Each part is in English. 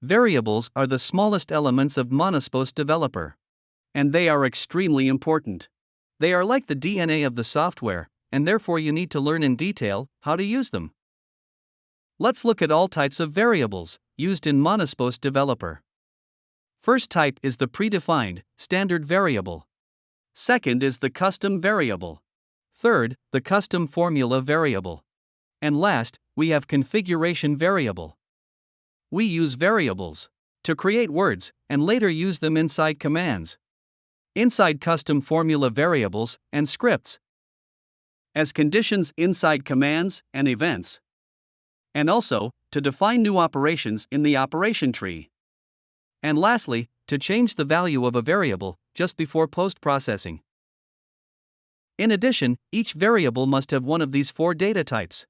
Variables are the smallest elements of Monospost Developer. And they are extremely important. They are like the DNA of the software, and therefore you need to learn in detail how to use them. Let's look at all types of variables used in Monospost Developer. First type is the predefined, standard variable. Second is the custom variable. Third, the custom formula variable. And last, we have configuration variable. We use variables to create words and later use them inside commands, inside custom formula variables and scripts, as conditions inside commands and events, and also to define new operations in the operation tree. And lastly, to change the value of a variable just before post-processing. In addition, each variable must have one of these four data types: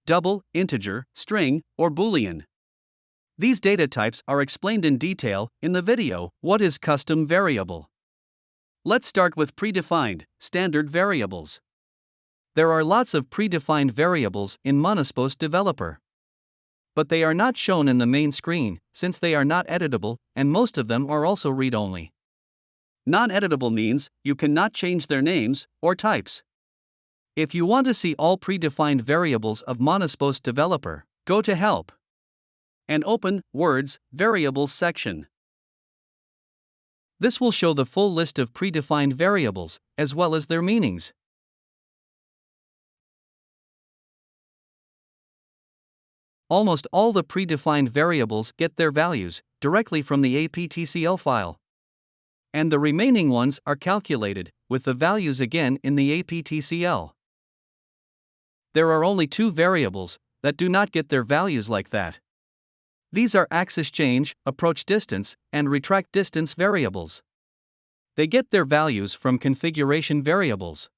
double, integer, string, or Boolean. These data types are explained in detail in the video, What is Custom Variable? Let's start with predefined, standard variables. There are lots of predefined variables in Monospost Developer. But they are not shown in the main screen, since they are not editable, and most of them are also read-only. Non-editable means you cannot change their names or types. If you want to see all predefined variables of Monospost Developer, go to Help and open Words, Variables section. This will show the full list of predefined variables, as well as their meanings. Almost all the predefined variables get their values directly from the APTCL file. And the remaining ones are calculated with the values again in the APTCL. There are only two variables that do not get their values like that. These are axis change, approach distance, and retract distance variables. They get their values from configuration variables.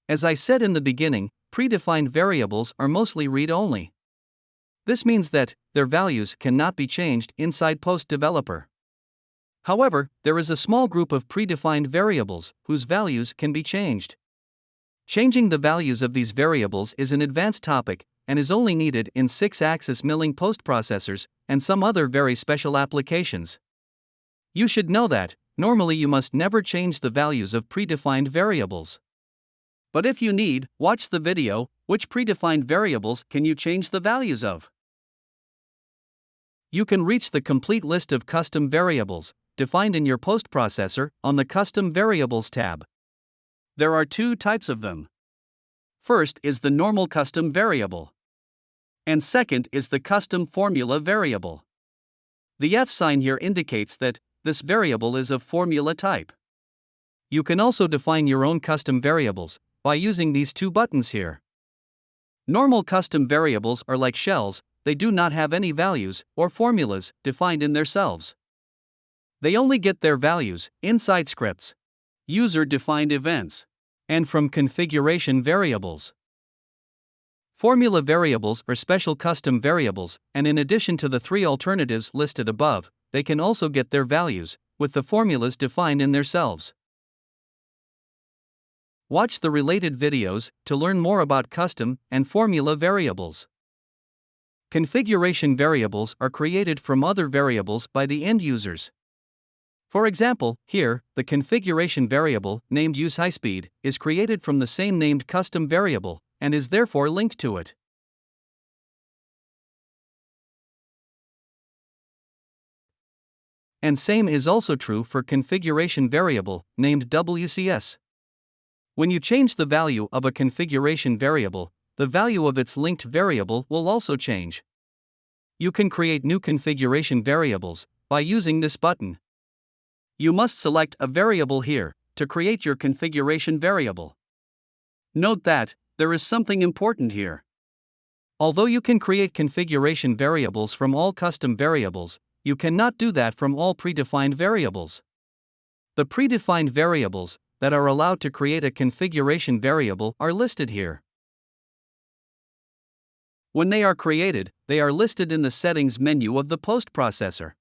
As I said in the beginning, predefined variables are mostly read-only. This means that their values cannot be changed inside Post Developer. However, there is a small group of predefined variables whose values can be changed. Changing the values of these variables is an advanced topic and is only needed in 6-axis milling postprocessors and some other very special applications. You should know that, normally you must never change the values of predefined variables. But if you need, watch the video, Which predefined variables can you change the values of? You can reach the complete list of custom variables, defined in your postprocessor, on the Custom Variables tab. There are two types of them. First is the normal custom variable. And second is the custom formula variable. The F sign here indicates that this variable is of formula type. You can also define your own custom variables by using these two buttons here. Normal custom variables are like shells, they do not have any values or formulas defined in themselves. They only get their values inside scripts, user-defined events, and from configuration variables. Formula variables are special custom variables, and in addition to the three alternatives listed above, they can also get their values, with the formulas defined in themselves. Watch the related videos to learn more about custom and formula variables. Configuration variables are created from other variables by the end users. For example, here, the configuration variable, named useHighSpeed, is created from the same named custom variable, and is therefore linked to it. And same is also true for configuration variable, named WCS. When you change the value of a configuration variable, the value of its linked variable will also change. You can create new configuration variables by using this button. You must select a variable here to create your configuration variable. Note that there is something important here. Although you can create configuration variables from all custom variables, you cannot do that from all predefined variables. The predefined variables that are allowed to create a configuration variable are listed here. When they are created, they are listed in the settings menu of the postprocessor.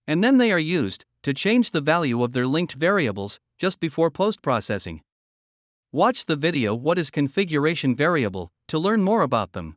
And then they are used to change the value of their linked variables just before postprocessing. Watch the video What is Configuration Variable to learn more about them.